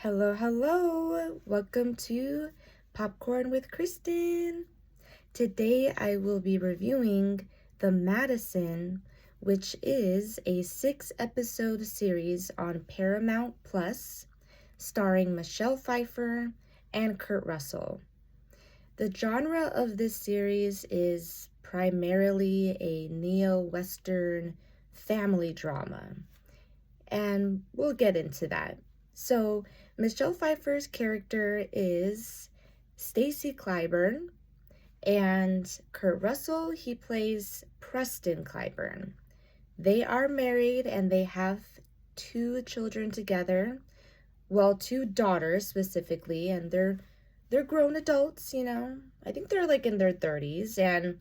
Hello, hello. Welcome to Popcorn with Kristen. Today I will be reviewing the Madison, which is a 6-episode series on Paramount Plus, starring Michelle Pfeiffer and Kurt Russell. The genre of this series is primarily a neo-Western family drama, and we'll get into that. So, Michelle Pfeiffer's character is Stacy Clyburn, and Kurt Russell, he plays Preston Clyburn. They are married and they have 2 children together. Well, 2 daughters specifically, and they're grown adults, you know. I think they're like in their 30s. And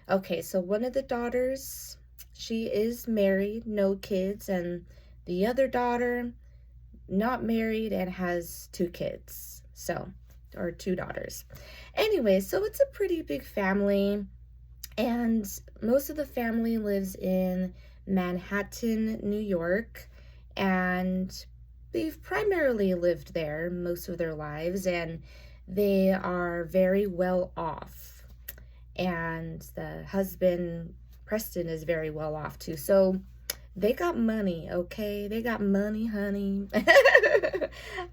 okay, so one of the daughters, she is married, no kids, and the other daughter, not married and has 2 kids, or 2 daughters. Anyway, so it's a pretty big family, and most of the family lives in Manhattan, New York, and they've primarily lived there most of their lives, and they are very well off. And the husband, Preston, is very well off too. So they got money, okay? They got money, honey.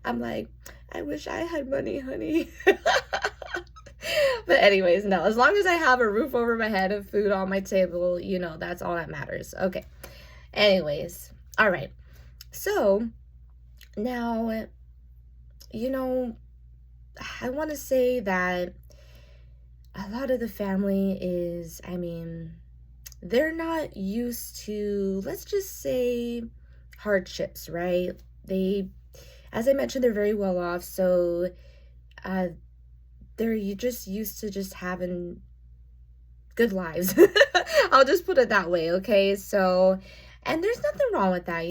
I'm like, I wish I had money, honey. But anyways, no, as long as I have a roof over my head and food on my table, that's all that matters. Okay. Anyways, all right. So now, I want to say that a lot of the family is, they're not used to, let's just say, hardships, right? As I mentioned, they're very well off, so they're just used to just having good lives. I'll just put it that way, okay? So, and there's nothing wrong with that,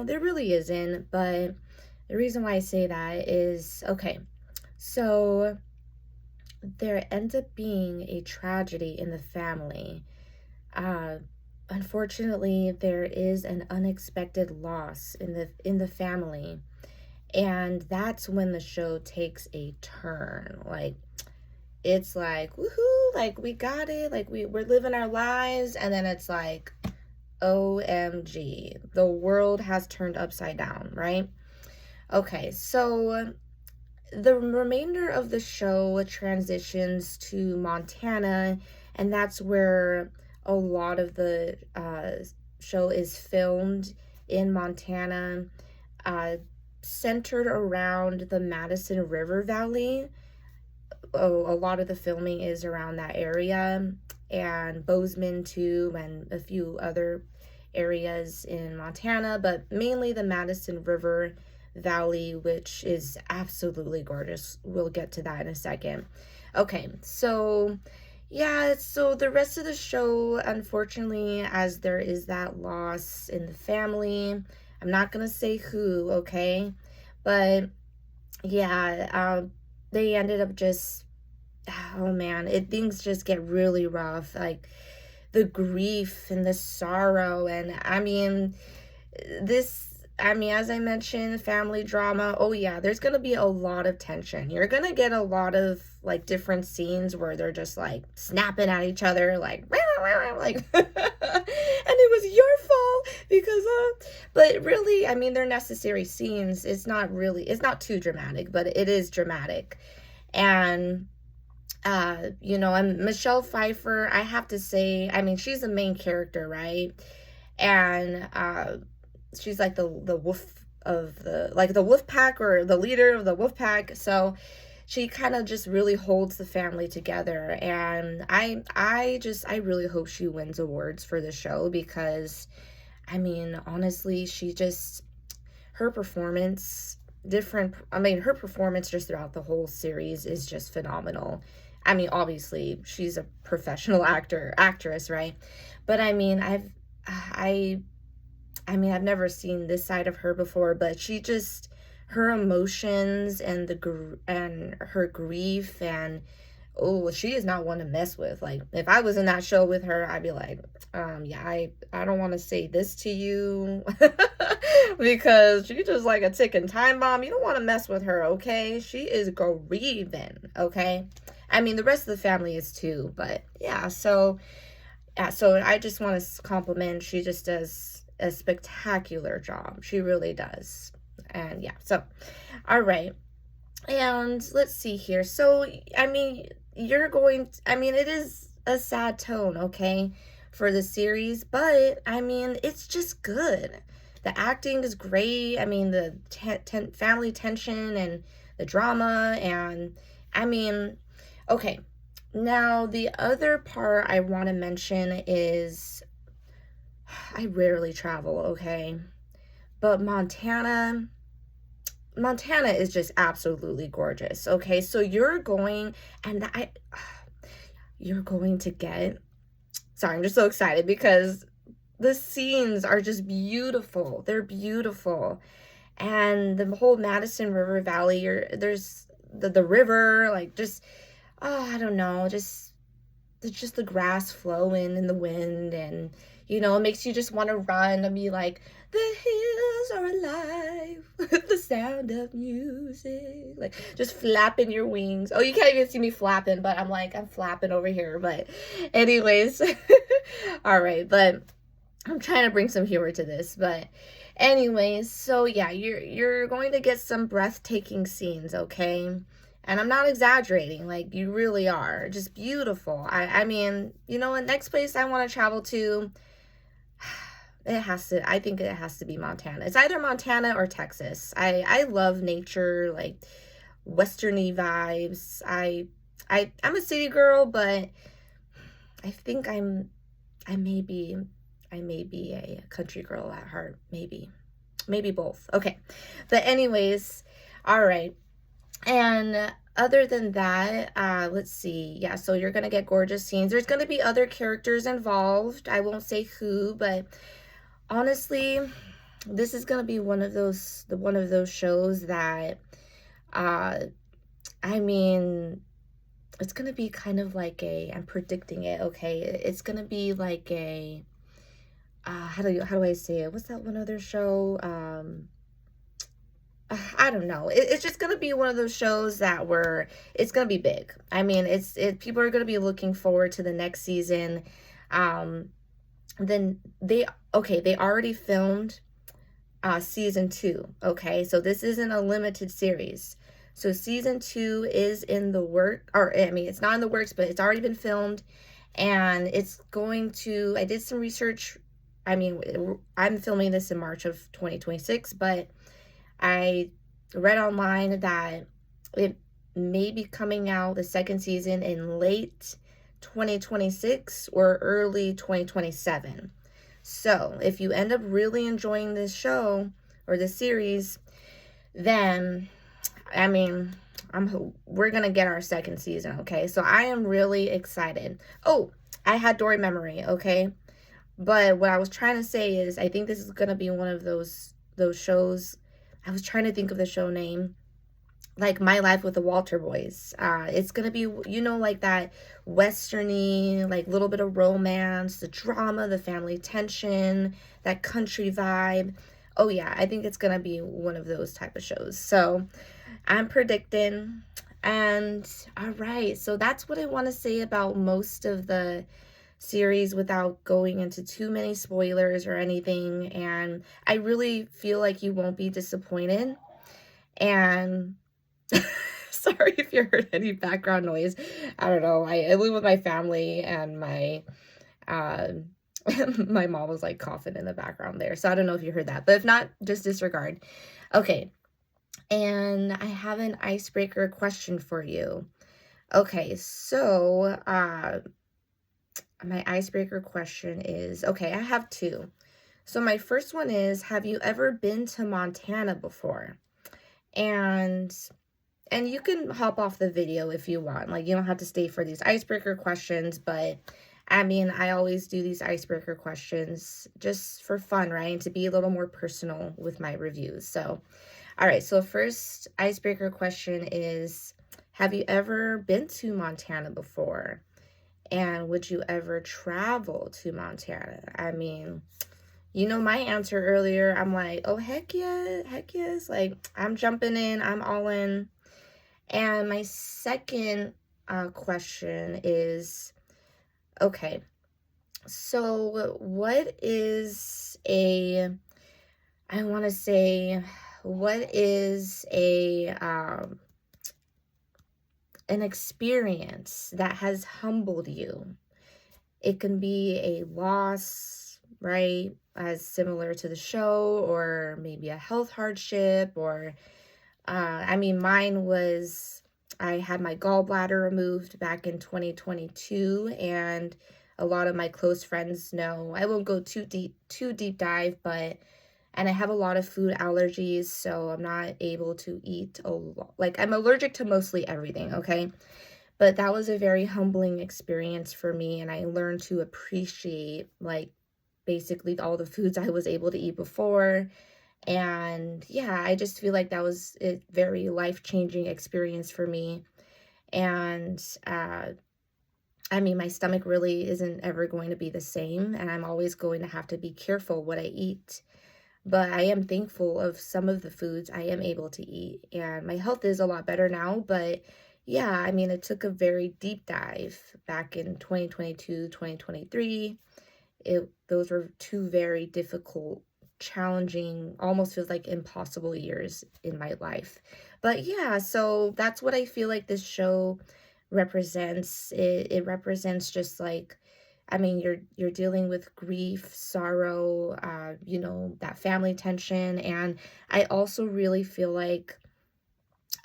there really isn't, but the reason why I say that is, okay, so there ends up being a tragedy in the family. Unfortunately, there is an unexpected loss in the family, and that's when the show takes a turn. Like, it's like, woohoo, like, we got it, like, we're living our lives, and then it's like, OMG, the world has turned upside down, right? Okay, so the remainder of the show transitions to Montana, and that's where a lot of the show is filmed, in Montana, centered around the Madison River Valley. A lot of the filming is around that area, and Bozeman too, and a few other areas in Montana, but mainly the Madison River Valley, which is absolutely gorgeous. We'll get to that in a second. Okay, so yeah, so the rest of the show, unfortunately, as there is that loss in the family, I'm not gonna say who, okay? But yeah, they ended up just, oh man, things just get really rough. Like, the grief and the sorrow, and as I mentioned, family drama. Oh yeah, there's gonna be a lot of tension. You're gonna get a lot of like different scenes where they're just like snapping at each other, like, like, and it was your fault because but really, they're necessary scenes. It's not too dramatic, but it is dramatic. And and Michelle Pfeiffer, I have to say, she's the main character, right? And she's like the wolf of the wolf pack, or the leader of the wolf pack. So she kind of just really holds the family together, and I really hope she wins awards for the show, because honestly, her performance her performance just throughout the whole series is just phenomenal. Obviously she's a professional actress, right? But I've never seen this side of her before, but her emotions and her grief, and oh, she is not one to mess with. Like, if I was in that show with her, I'd be like, yeah, I don't want to say this to you because she's just like a ticking time bomb. You don't want to mess with her, okay? She is grieving, okay? I mean, the rest of the family is too, but yeah, so I just want to compliment. She just does a spectacular job. She really does. And yeah, so, all right. And let's see here. So, I mean, I mean, it is a sad tone, okay, for the series, but I mean, it's just good. The acting is great. I mean, the family tension and the drama, and I mean, okay. Now, the other part I want to mention is I rarely travel, okay? But Montana is just absolutely gorgeous. Okay, so you're going you're going to get, sorry, I'm just so excited because the scenes are just beautiful. They're beautiful. And the whole Madison River Valley, there's the river, like just, oh, I don't know, just the grass flowing in the wind, and it makes you just want to run and be like, the hills are alive with the sound of music, like just flapping your wings. Oh, you can't even see me flapping, but I'm flapping over here. But anyways, all right, but I'm trying to bring some humor to this. But anyways, so yeah, you're going to get some breathtaking scenes, okay? And I'm not exaggerating, like, you really are. Just beautiful. I mean, you know what, next place I want to travel to, I think it has to be Montana. It's either Montana or Texas. I love nature, like, westerny vibes. I'm a city girl, but I think I may be a country girl at heart. Maybe both. Okay. But anyways, all right. And other than that, let's see. Yeah, so you're going to get gorgeous scenes. There's going to be other characters involved. I won't say who, but honestly, this is going to be one of those shows that, I mean, it's going to be kind of like I'm predicting it, okay? It's going to be like how do I say it? What's that one other show? I don't know. It's just gonna be one of those shows that it's gonna be big. I mean, people are gonna be looking forward to the next season. Then they already filmed season 2. Okay, so this isn't a limited series. So season 2 is in the work, or I mean, it's not in the works, but it's already been filmed, and it's going to. I did some research. I mean, I'm filming this in March of 2026, but I read online that it may be coming out, the second season, in late 2026 or early 2027. So if you end up really enjoying this show or this series, then, I mean, we're going to get our second season, okay? So I am really excited. Oh, I had Dory Memory, okay? But what I was trying to say is I think this is going to be one of those shows. I was trying to think of the show name, like My Life with the Walter Boys. It's going to be, like that westerny, like little bit of romance, the drama, the family tension, that country vibe. Oh yeah, I think it's going to be one of those type of shows. So I'm predicting. And all right, so that's what I want to say about most of the series without going into too many spoilers or anything. And I really feel like you won't be disappointed. And sorry if you heard any background noise. I don't know. I live with my family, and my my mom was like coughing in the background there. So I don't know if you heard that, but if not, just disregard. Okay. And I have an icebreaker question for you. Okay, so my icebreaker question is, okay, I have 2. So my first one is, have you ever been to Montana before? And you can hop off the video if you want. Like, you don't have to stay for these icebreaker questions, but I mean, I always do these icebreaker questions just for fun, right? And to be a little more personal with my reviews. So, all right, so first icebreaker question is, Have you ever been to Montana before? And would you ever travel to Montana? I mean, you know my answer earlier. I'm like, oh, heck yeah, heck yes. Like, I'm jumping in, I'm all in. And my second question is, okay, so what is I want to say, what is an experience that has humbled you? It can be a loss, right? As similar to the show, or maybe a health hardship, or I mean, mine was I had my gallbladder removed back in 2022, and a lot of my close friends know. I won't go too deep dive, but and I have a lot of food allergies, so I'm not able to eat a lot. Like, I'm allergic to mostly everything, okay? But that was a very humbling experience for me, and I learned to appreciate, like, basically all the foods I was able to eat before. And yeah, I just feel like that was a very life-changing experience for me. And I mean, my stomach really isn't ever going to be the same, and I'm always going to have to be careful what I eat. But I am thankful of some of the foods I am able to eat, and my health is a lot better now. But yeah, I mean, it took a very deep dive back in 2022, 2023. Those were two very difficult, challenging, almost feels like impossible years in my life. But yeah, so that's what I feel like this show represents. It represents just like, I mean, you're dealing with grief, sorrow, you know, that family tension. And I also really feel like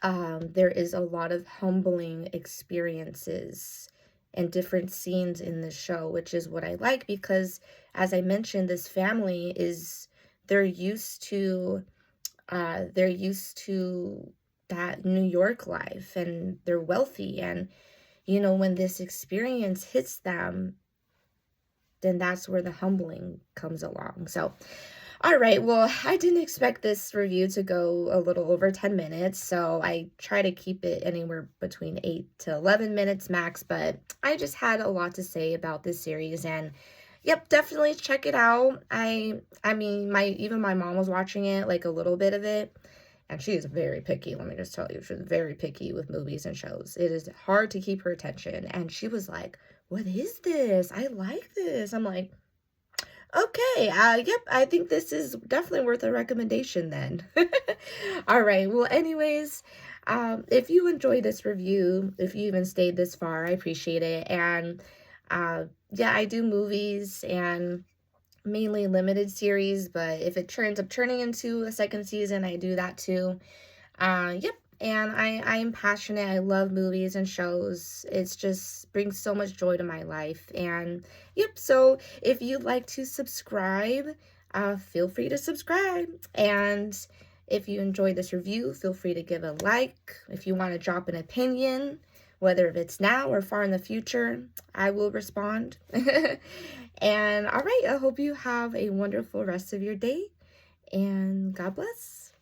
there is a lot of humbling experiences and different scenes in the show, which is what I like because, as I mentioned, this family is they're used to they're used to that New York life, and they're wealthy, and you know, when this experience hits them, then that's where the humbling comes along. So all right, well, I didn't expect this review to go a little over 10 minutes, so I try to keep it anywhere between 8 to 11 minutes max, but I just had a lot to say about this series, and yep, definitely check it out. I mean, even my mom was watching it, like a little bit of it, and she is very picky, let me just tell you. She's very picky with movies and shows. It is hard to keep her attention, and she was like, "What is this? I like this." I'm like, okay, yep, I think this is definitely worth a recommendation then. All right, well, anyways, if you enjoyed this review, if you even stayed this far, I appreciate it. And yeah, I do movies and mainly limited series, but if it turns up turning into a second season, I do that too. Yep. And I am passionate. I love movies and shows. It's just brings so much joy to my life. And yep. So if you'd like to subscribe, feel free to subscribe. And if you enjoyed this review, feel free to give a like. If you want to drop an opinion, whether it's now or far in the future, I will respond. And all right, I hope you have a wonderful rest of your day. And God bless.